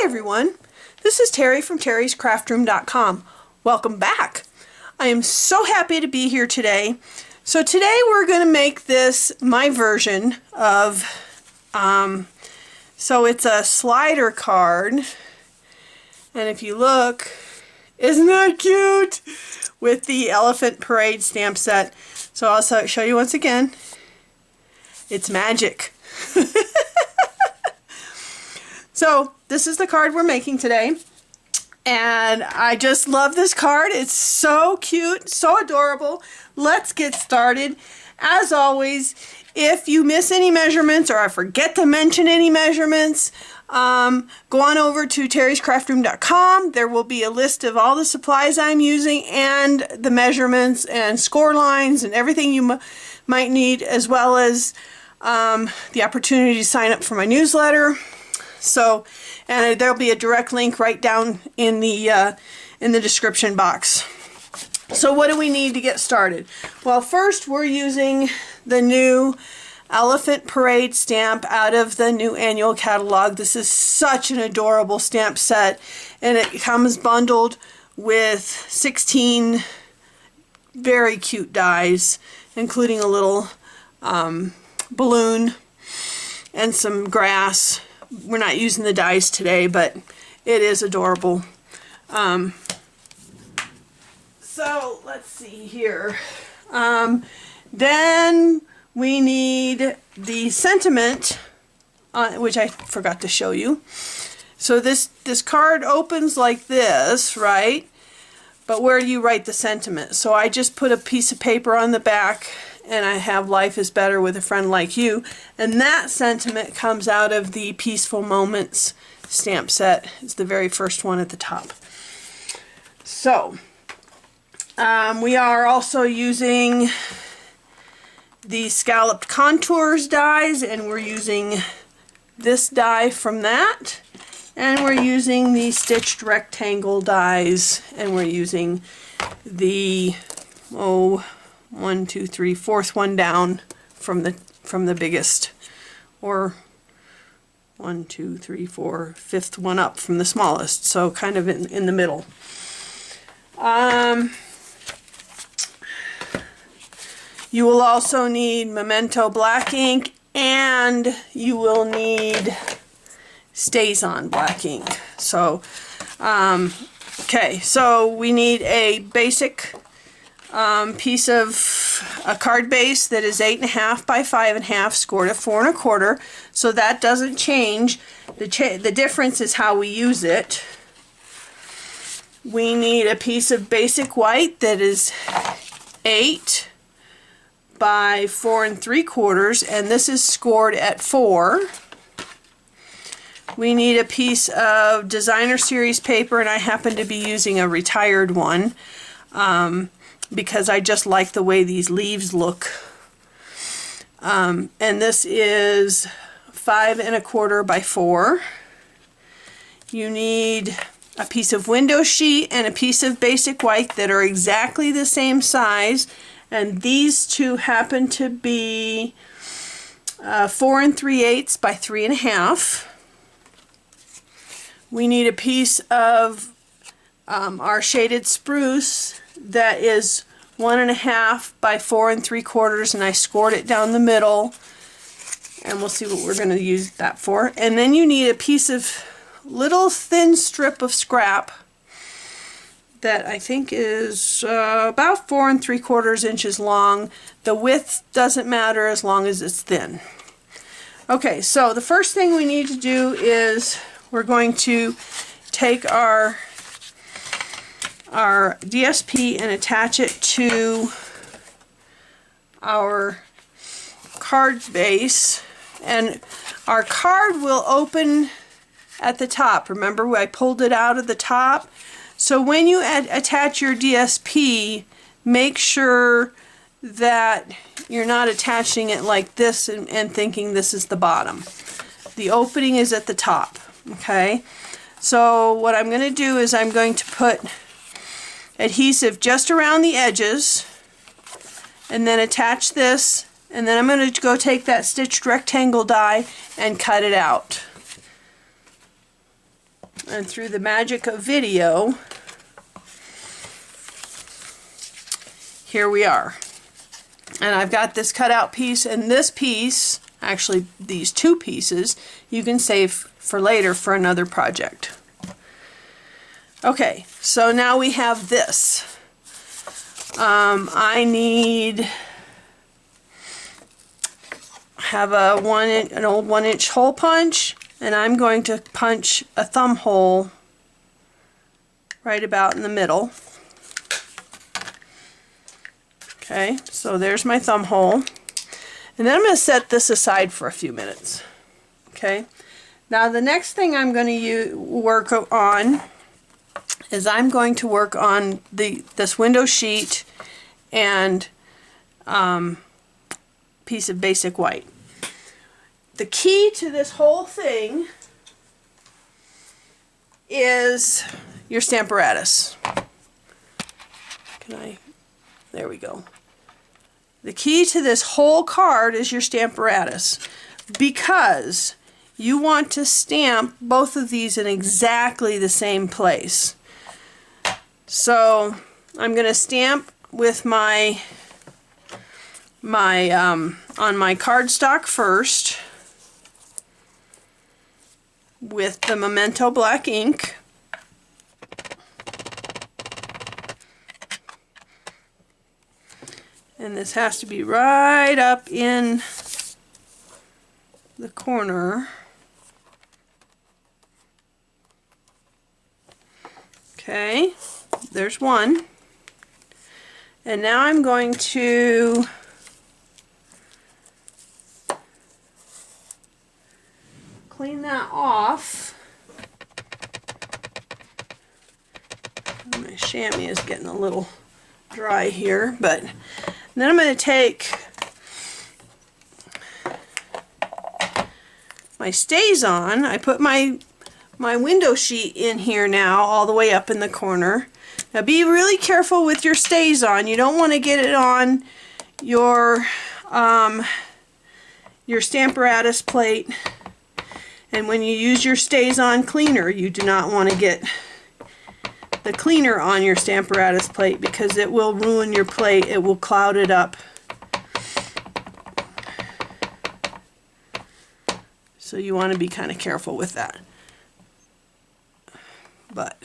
Hi everyone, this is Terry from terryscraftroom.com. Welcome back. I am so happy to be here today. So today we're going to make this my version of, so it's a slider card, and if you look, isn't that cute? With the Elephant Parade stamp set. So I'll show you once again. It's magic. So this is the card we're making today, and I just love this card. It's so cute, so adorable. Let's get started. As always, if you miss any measurements or I forget to mention any measurements, go on over to terryscraftroom.com. There will be a list of all the supplies I'm using and the measurements and score lines and everything you might need, as well as the opportunity to sign up for my newsletter. So, and there'll be a direct link right down in the description box. So what do we need to get started? Well, first we're using the new Elephant Parade stamp out of the new annual catalog. This is such an adorable stamp set, and it comes bundled with 16 very cute dies, including a little balloon and some grass. We're not using the dies today, but it is adorable. So let's see here. Then we need the sentiment, which I forgot to show you. So this card opens like this, right? But where do you write the sentiment? So I just put a piece of paper on the back, and I have "Life is better with a friend like you," and that sentiment comes out of the Peaceful Moments stamp set. It's the very first one at the top. So we are also using the Scalloped Contours dies, and we're using this die from that, and we're using the Stitched Rectangle dies, and we're using the fourth one down from the biggest, or 1, 2, 3, 4, fifth one up from the smallest, so kind of in the middle. You will also need Memento black ink, and you will need StazOn black ink. So okay, so we need a basic piece of a card base that is 8.5 by 5.5, scored at 4 1/4. So that doesn't change. The difference is how we use it. We need a piece of basic white that is 8 by 4 3/4, and this is scored at 4. We need a piece of designer series paper, and I happen to be using a retired one. Because I just like the way these leaves look. And this is 5 1/4 by 4. You need a piece of window sheet and a piece of basic white that are exactly the same size, and these two happen to be 4 3/8 by 3 1/2. We need a piece of our shaded spruce that is 1 1/2 by 4 3/4, and I scored it down the middle, and we'll see what we're going to use that for. And then you need a piece of little thin strip of scrap that I think is about 4 3/4 inches long. The width doesn't matter as long as it's thin. Okay, so the first thing we need to do is we're going to take our DSP and attach it to our card base, and our card will open at the top. Remember, I pulled it out of the top. So when you attach your DSP, make sure that you're not attaching it like this and thinking this is the bottom. The opening is at the top. Okay, so what I'm going to do is I'm going to put adhesive just around the edges, and then attach this, and then I'm going to go take that stitched rectangle die and cut it out. And through the magic of video, here we are. And I've got this cutout piece, and this piece, actually these two pieces, you can save for later for another project. Okay, so now we have this. I have an old 1-inch hole punch, and I'm going to punch a thumb hole right about in the middle. Okay, so there's my thumb hole. And then I'm going to set this aside for a few minutes. Okay, now the next thing I'm going to work on is I'm going to work on this window sheet and piece of basic white. The key to this whole thing is your Stamperatus. There we go. The key to this whole card is your Stamperatus, because you want to stamp both of these in exactly the same place. So I'm going to stamp with on my cardstock first with the Memento black ink. And this has to be right up in the corner. Okay, there's one. And now I'm going to clean that off. My chamois is getting a little dry here, but then I'm going to take my StazOn. I put my window sheet in here now, all the way up in the corner. Now be really careful with your StazOn. You don't want to get it on your Stamperatus plate. And when you use your StazOn cleaner, you do not want to get the cleaner on your Stamperatus plate, because it will ruin your plate. It will cloud it up. So you want to be kind of careful with that. But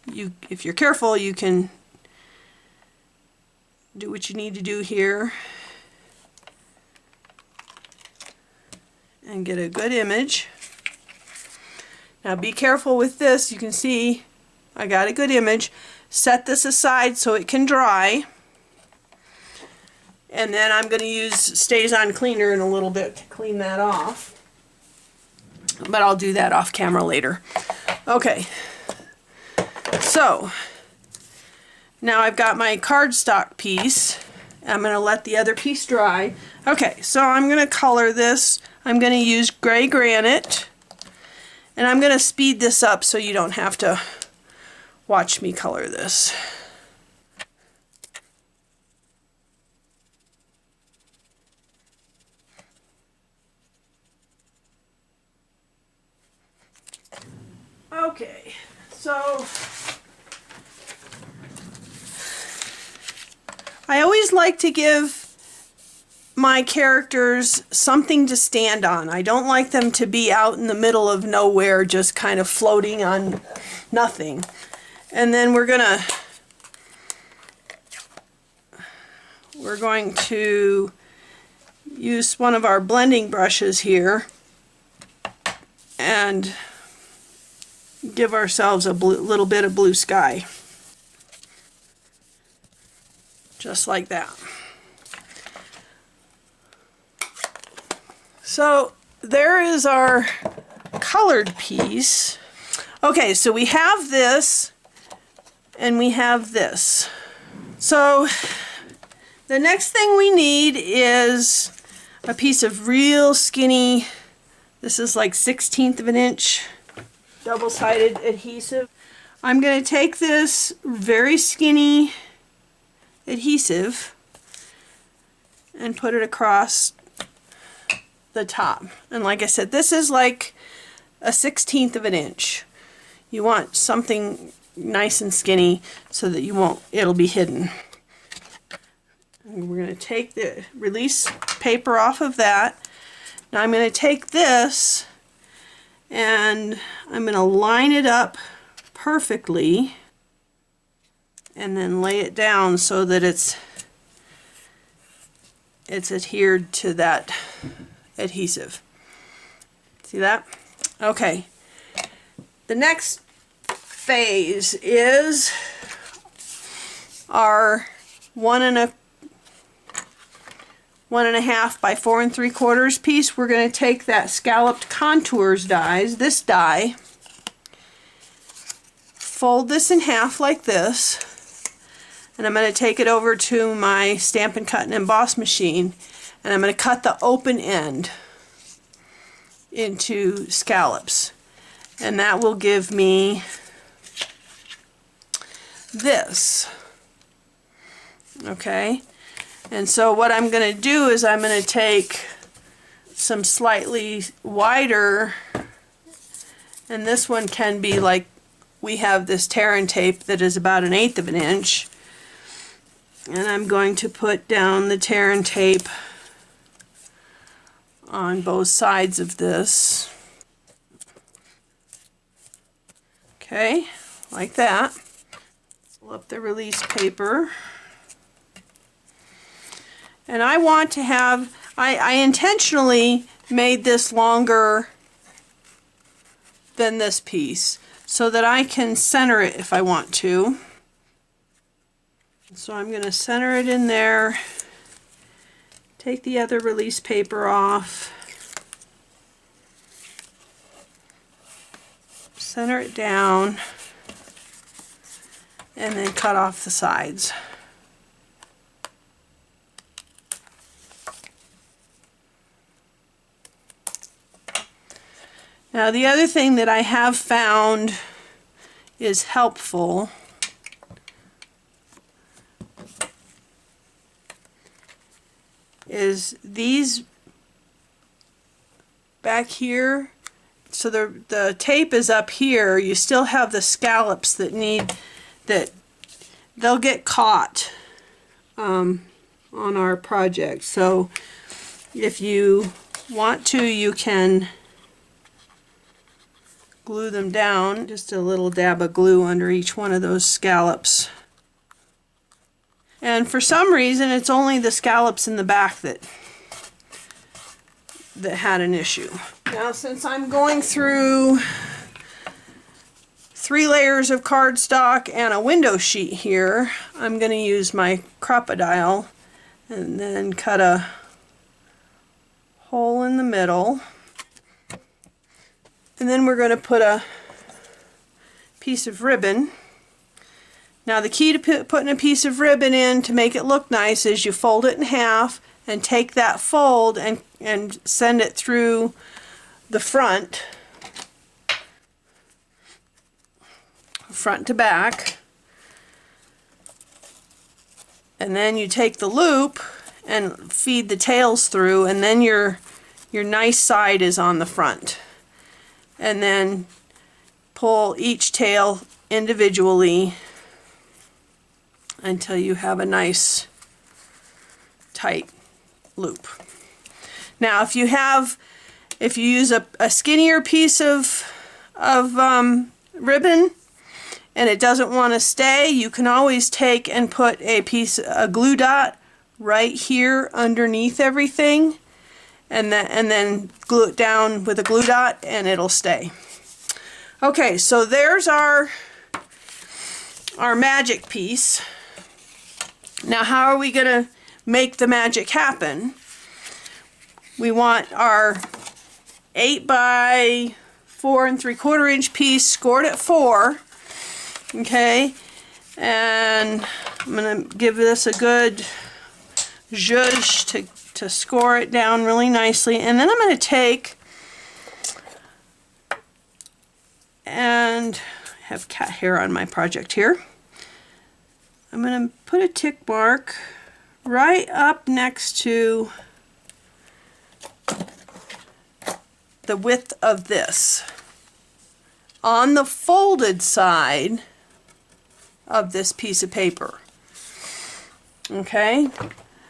if you're careful, you can do what you need to do here and get a good image. Now be careful with this. You can see I got a good image. Set this aside so it can dry. And then I'm going to use StazOn cleaner in a little bit to clean that off. But I'll do that off camera later. Okay. So now I've got my cardstock piece. I'm going to let the other piece dry. Okay, so I'm going to color this. I'm going to use gray granite. And I'm going to speed this up so you don't have to watch me color this. Okay, so I always like to give my characters something to stand on. I don't like them to be out in the middle of nowhere, just kind of floating on nothing. And then we're going to use one of our blending brushes here and give ourselves a little bit of blue sky. Just like that. So there is our colored piece. Okay, so we have this and we have this. So the next thing we need is a piece of real skinny, this is like 1/16 of an inch double-sided adhesive. I'm going to take this very skinny adhesive and put it across the top. And like I said, this is like a 1/16 of an inch. You want something nice and skinny so that it'll be hidden. And we're going to take the release paper off of that. Now I'm going to take this and I'm going to line it up perfectly and then lay it down so that it's adhered to that adhesive. See that? Okay. The next phase is our 1 1.5 by 4 3/4 piece. We're going to take that scalloped contours dies, this die, fold this in half like this, and I'm going to take it over to my Stampin' Cut and Emboss machine, and I'm going to cut the open end into scallops, and that will give me this. Okay, and so what I'm going to do is I'm going to take some slightly wider, and this one can be like, we have this tear and tape that is about 1/8 of an inch, and I'm going to put down the tear and tape on both sides of this. Okay, like that. Pull up the release paper. And I want to have, I intentionally made this longer than this piece so that I can center it if I want to. So I'm going to center it in there, take the other release paper off, center it down, and then cut off the sides. Now the other thing that I have found is helpful is these back here. So the tape is up here. You still have the scallops that they'll get caught on our project. So if you want to, you can glue them down, just a little dab of glue under each one of those scallops. And for some reason it's only the scallops in the back that had an issue. Now since I'm going through 3 layers of cardstock and a window sheet here, I'm going to use my Crop-A-Dile and then cut a hole in the middle. And then we're going to put a piece of ribbon. Now the key to putting a piece of ribbon in to make it look nice is you fold it in half and take that fold and send it through the front to back. And then you take the loop and feed the tails through, and then your nice side is on the front. And then pull each tail individually until you have a nice tight loop. Now if you use a skinnier piece of ribbon and it doesn't want to stay, you can always take and put a glue dot right here underneath everything, and then glue it down with a glue dot and it'll stay. Okay, so there's our magic piece. Now how are we going to make the magic happen? We want our 8 by 4 3/4 inch piece scored at 4. Okay, and I'm going to give this a good zhuzh to score it down really nicely, and then I'm going to take and have cat hair on my project here. I'm going to put a tick mark right up next to the width of this. on the folded side of this piece of paper. Okay,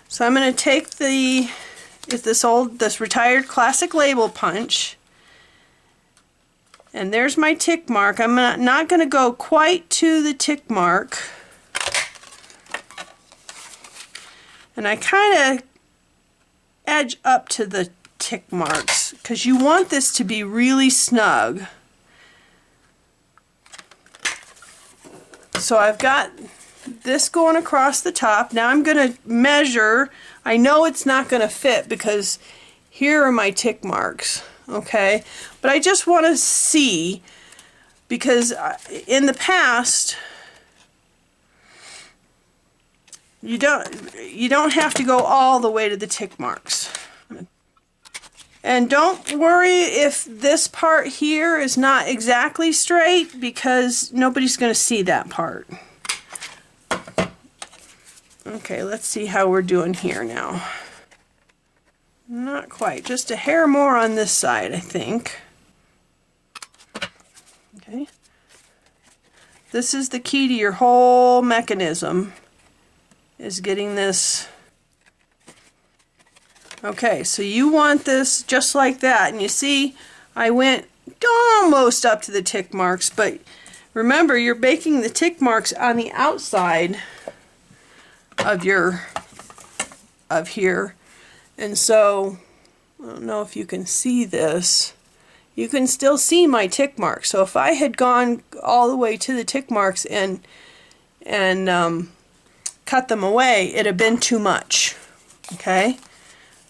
so I'm going to take this retired classic label punch, and there's my tick mark. I'm not going to go quite to the tick mark, and I kind of edge up to the tick marks because you want this to be really snug. So I've got this going across the top. Now I'm going to measure. I know it's not going to fit because here are my tick marks, okay? But I just want to see, because in the past you don't have to go all the way to the tick marks. And don't worry if this part here is not exactly straight, because nobody's going to see that part. Okay, let's see how we're doing here now. Not quite, just a hair more on this side, I think. Okay. This is the key to your whole mechanism, is getting this. Okay, so you want this just like that, and you see I went almost up to the tick marks, but remember, you're baking the tick marks on the outside of here, and so I don't know if you can see this. You can still see my tick marks. So if I had gone all the way to the tick marks and cut them away, it'd have been too much. Okay,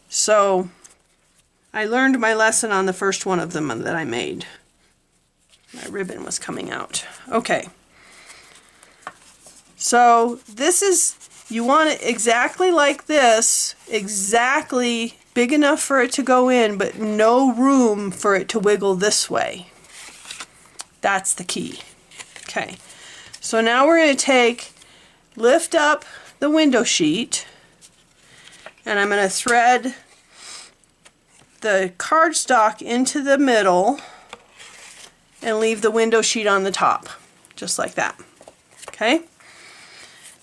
so I learned my lesson on the first one of them that I made. My ribbon was coming out. Okay, so this is, you want it exactly like this, exactly big enough for it to go in, but no room for it to wiggle this way. That's the key. Okay, so now we're going to lift up the window sheet, and I'm going to thread the cardstock into the middle and leave the window sheet on the top, just like that. Okay,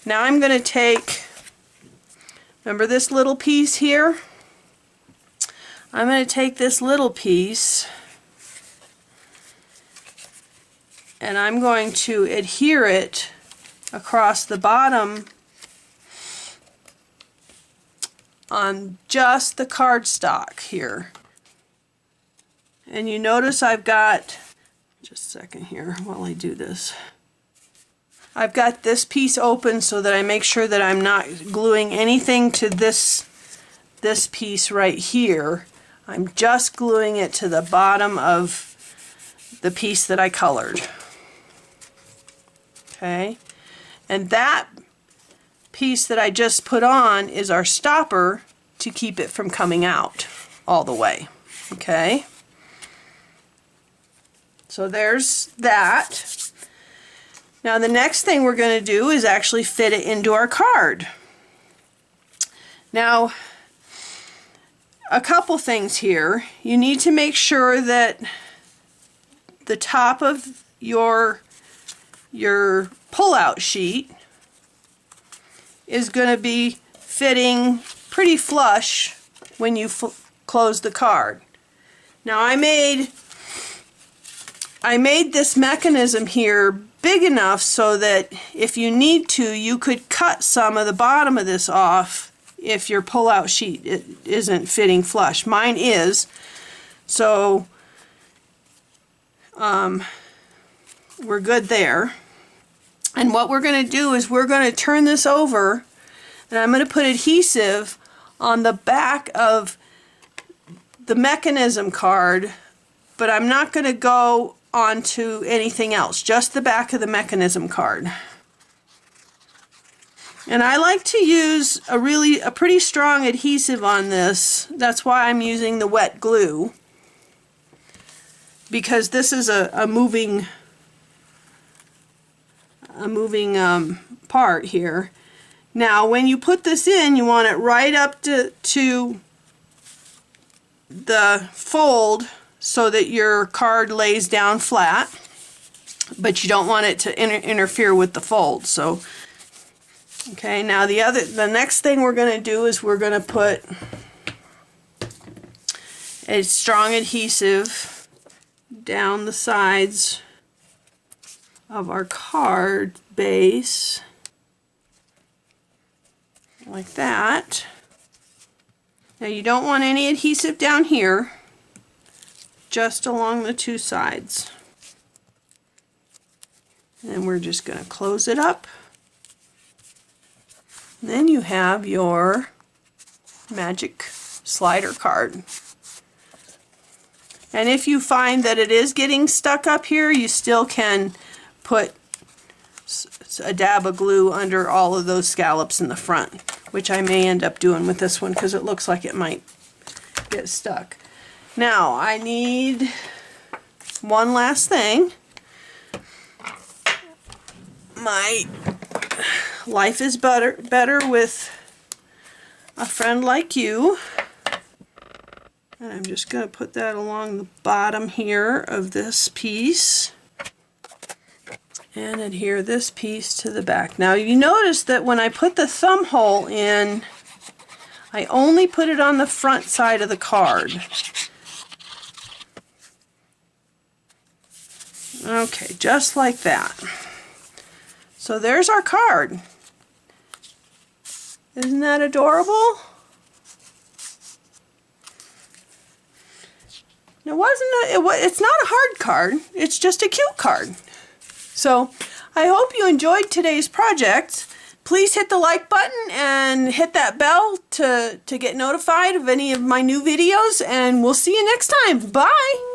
now I'm going to take, remember this little piece here? I'm going to take this little piece and I'm going to adhere it across the bottom on just the cardstock here. And you notice I've got, just a second here while I do this, I've got this piece open so that I make sure that I'm not gluing anything to this piece right here. I'm just gluing it to the bottom of the piece that I colored. Okay, and that piece that I just put on is our stopper to keep it from coming out all the way. Okay, so there's that. Now the next thing we're going to do is actually fit it into our card. Now, a couple things here. You need to make sure that the top of your pull-out sheet is going to be fitting pretty flush when you close the card. Now I made this mechanism here big enough so that if you need to, you could cut some of the bottom of this off if your pull-out sheet isn't fitting flush. Mine is, so we're good there. And what we're going to do is we're going to turn this over, and I'm going to put adhesive on the back of the mechanism card, but I'm not going to go onto anything else, just the back of the mechanism card. And I like to use a pretty strong adhesive on this. That's why I'm using the wet glue, because this is a moving part here. Now when you put this in, you want it right up to the fold so that your card lays down flat. but you don't want it to interfere with the fold. So, okay, now the next thing we're going to do is we're going to put a strong adhesive down the sides of our card base, like that. Now you don't want any adhesive down here, just along the two sides. And then we're just going to close it up. And then you have your magic slider card. And if you find that it is getting stuck up here, you still can put a dab of glue under all of those scallops in the front, which I may end up doing with this one because it looks like it might get stuck. Now I need one last thing. My life is better with a friend like you. And I'm just going to put that along the bottom here of this piece and adhere this piece to the back. Now you notice that when I put the thumb hole in, I only put it on the front side of the card. Okay, just like that. So there's our card. Isn't that adorable? It's not a hard card, it's just a cute card. So I hope you enjoyed today's project. Please hit the like button and hit that bell to get notified of any of my new videos, and we'll see you next time. Bye!